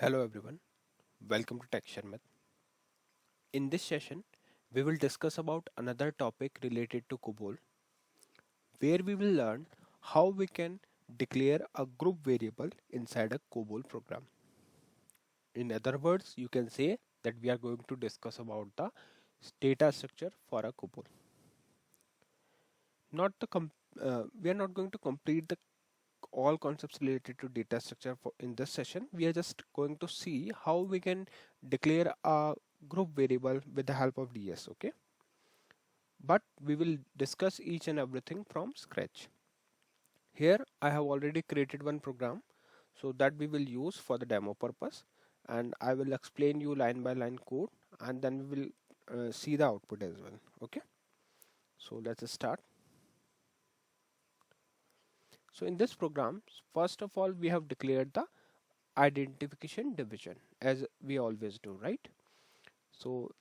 Hello everyone, welcome to Tech Sharmit. In this session, we will discuss about another topic related to Cobol, where we will learn how we can declare a group variable inside a Cobol program. In other words, you can say that we are going to discuss about the data structure for a Cobol. Not the we are not going to complete the all concepts related to data structure in this session. We are just going to see how we can declare a group variable with the help of DS. Okay, but we will discuss each and everything from scratch. Here I have already created one program so that we will use for the demo purpose, and I will explain you line by line code, and then we will see the output as well. Okay, so let's start. So in this program, first of all, we have declared the identification division as we always do, right? So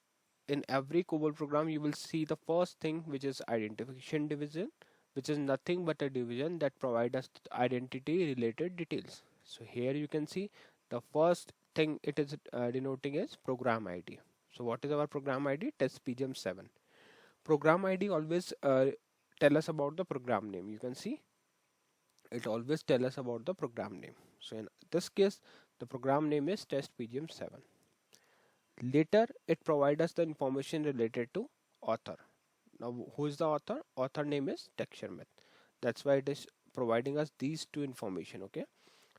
in every COBOL program, you will see the first thing, which is identification division, which is nothing but a division that provides us identity related details. So here you can see the first thing it is denoting is program ID. So what is our program ID? Test PGM 7. Program ID always tell us about the program name. You can see it always tell us about the program name. So in this case, the program name is test PGM 7. Later, it provides us the information related to author. Now, who is the author? Author name is Sharmit. That's why it is providing us these two information. Okay.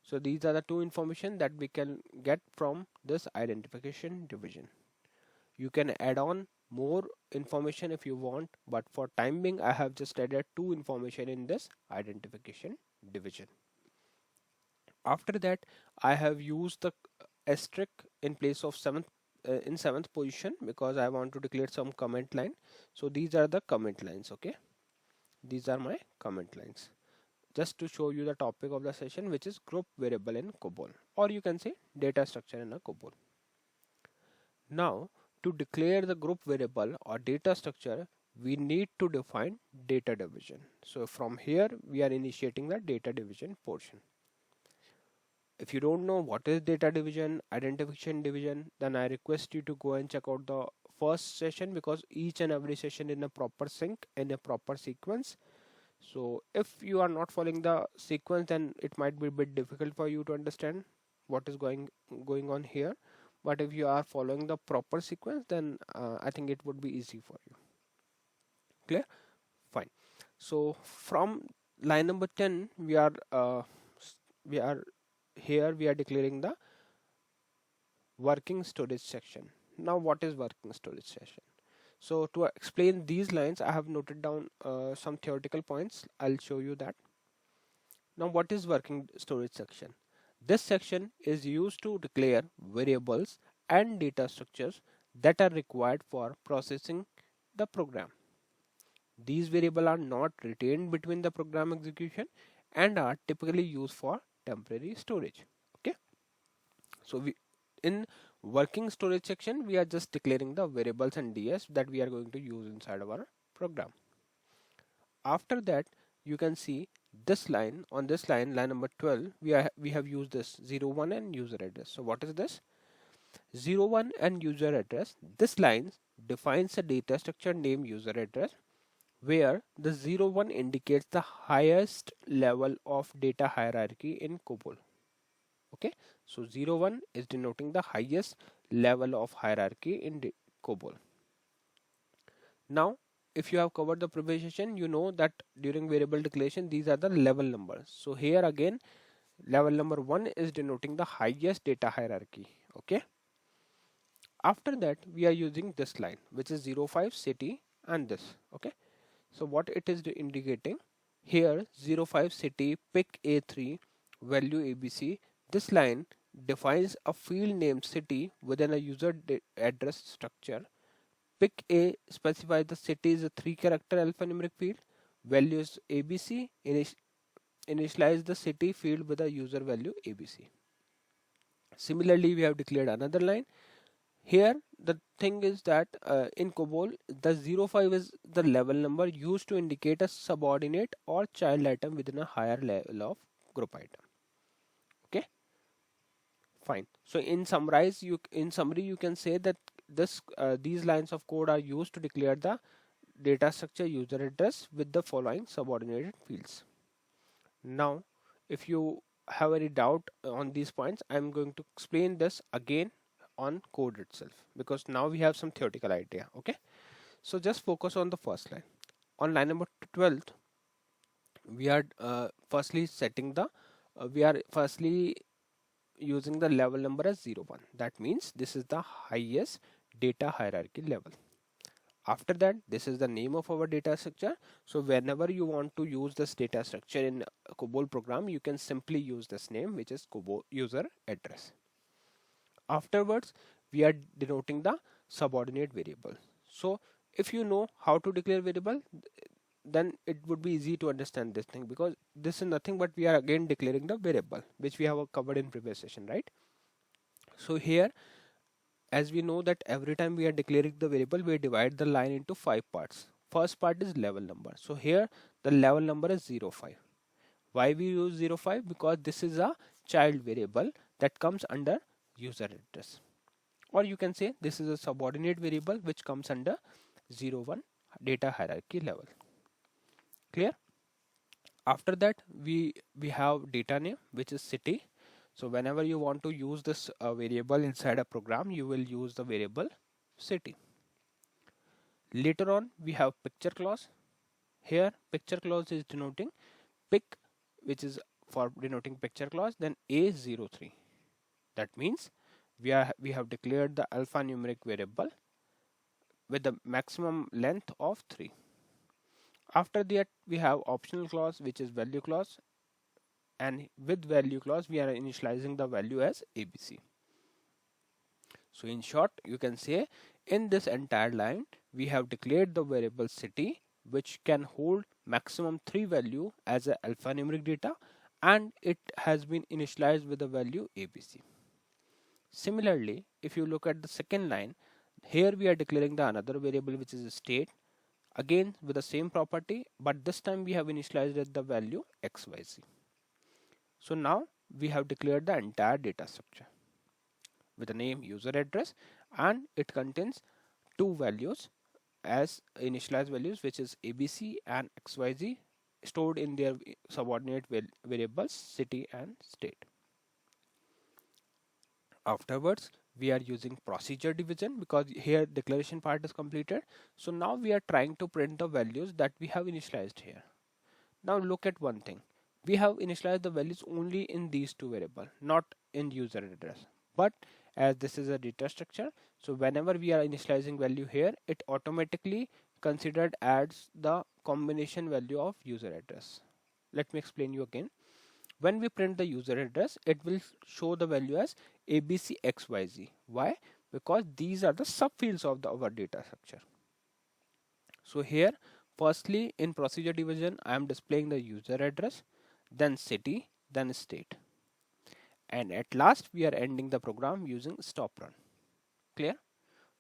So these are the two information that we can get from this identification division. You can add on more information if you want, but for time being, I have just added two information in this identification division. After that, I have used the asterisk in place of seventh position because I want to declare some comment line. So these are the comment lines. Okay, these are my comment lines. Just to show you the topic of the session, which is group variable in COBOL, or you can say data structure in a COBOL. Now, to declare the group variable or data structure, we need to define data division. So from here, we are initiating the data division portion. If you don't know what is data division, identification division, then I request you to go and check out the first session, because each and every session in a proper sync, in a proper sequence. So if you are not following the sequence, then it might be a bit difficult for you to understand what is going on here. But if you are following the proper sequence, then I think it would be easy for you. Clear? Fine. So from line number 10, we are here we are declaring the working storage section. Now what is working storage section? So to explain these lines, I have noted down some theoretical points. I'll show you that. Now what is working storage section? This section is used to declare variables and data structures that are required for processing the program. These variables are not retained between the program execution and are typically used for temporary storage. Okay, so we in working storage section, we are just declaring the variables and DS that we are going to use inside our program. After that, you can see this line, on this line number 12, we have used this 01 and user address. So what is this? 01 and user address. This line defines a data structure name user address, where the 01 indicates the highest level of data hierarchy in COBOL. Okay, so 01 is denoting the highest level of hierarchy in COBOL. Now, if you have covered the previous session, you know that during variable declaration, these are the level numbers. So here again, level number 1 is denoting the highest data hierarchy. Okay. After that, we are using this line, which is 05 city and this. Okay. So what it is indicating here, 05 city pick A3 value ABC. This line defines a field name city within a user address structure. Pick A specifies the city is a 3-character alphanumeric field. Values ABC. Initialize the city field with a user value ABC. Similarly, we have declared another line. Here, the thing is that in COBOL, the 05 is the level number used to indicate a subordinate or child item within a higher level of group item. Okay. Fine. So in summary you can say that these lines of code are used to declare the data structure user address with the following subordinated fields. Now, if you have any doubt on these points, I'm going to explain this again on code itself, because now we have some theoretical idea. Okay. So just focus on the first line. On line number 12, we are we are firstly using the level number as 01. That means this is the highest data hierarchy level. After that, this is the name of our data structure. So whenever you want to use this data structure in a Cobol program, you can simply use this name, which is Cobol user address. Afterwards, we are denoting the subordinate variable. So if you know how to declare variable, then it would be easy to understand this thing, because this is nothing but we are again declaring the variable which we have covered in previous session, right? So here, as we know that every time we are declaring the variable, we divide the line into 5 parts. First part is level number. So here the level number is 05. Why we use 05? Because this is a child variable that comes under user address, or you can say this is a subordinate variable which comes under 01 data hierarchy level. Clear? After that, we have data name, which is city. So whenever you want to use this variable inside a program, you will use the variable city. Later on, we have picture clause. Here picture clause is denoting pic, which is for denoting picture clause, then A03. That means we have declared the alphanumeric variable with the maximum length of 3. After that, we have optional clause, which is value clause, and with value clause we are initializing the value as ABC. So in short, you can say in this entire line we have declared the variable city, which can hold maximum 3 value as a alphanumeric data, and it has been initialized with the value ABC. Similarly, if you look at the second line, here we are declaring the another variable, which is state, again with the same property, but this time we have initialized at the value XYZ. So now we have declared the entire data structure with the name, user address, and it contains two values as initialized values, which is ABC and XYZ, stored in their subordinate variables city and state. Afterwards, we are using procedure division because here declaration part is completed. So now we are trying to print the values that we have initialized here. Now look at one thing. We have initialized the values only in these two variables, not in user address. But as this is a data structure, so whenever we are initializing value here, it automatically considered adds the combination value of user address. Let me explain you again. When we print the user address, it will show the value as ABCXYZ. Why? Because these are the subfields of our data structure. So here, firstly in procedure division, I am displaying the user address, then city, then state. And at last, we are ending the program using stop run. Clear?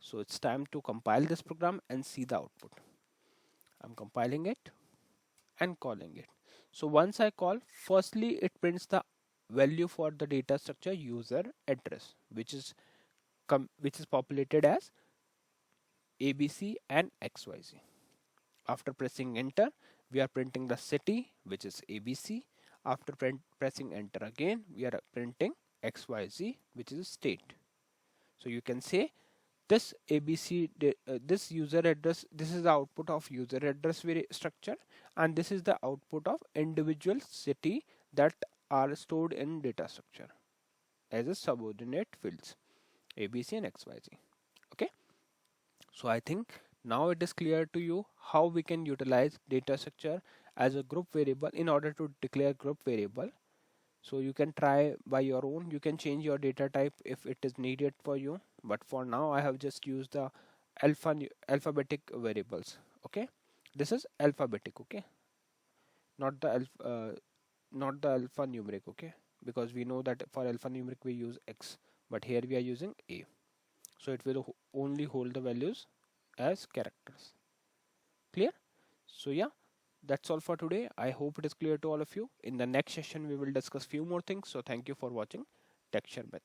So it's time to compile this program and see the output. I'm compiling it and calling it. So once I call, firstly it prints the value for the data structure user address, which is populated as ABC and XYZ. After pressing enter, we are printing the city, which is ABC. After pressing enter again, we are printing XYZ, which is state. So you can say this ABC, this user address, this is the output of user address structure, and this is the output of individual city that are stored in data structure as a subordinate fields, ABC and XYZ. Okay. So I think now it is clear to you how we can utilize data structure as a group variable in order to declare group variable. So you can try by your own. You can change your data type if it is needed for you. But for now, I have just used the alphabetic variables. Okay, this is alphabetic. Okay, not the not the alphanumeric. Okay, because we know that for alphanumeric we use X, but here we are using A. So it will only hold the values as characters. Clear? So yeah, that's all for today. I hope it is clear to all of you. In the next session, we will discuss few more things. So thank you for watching Texture Myth.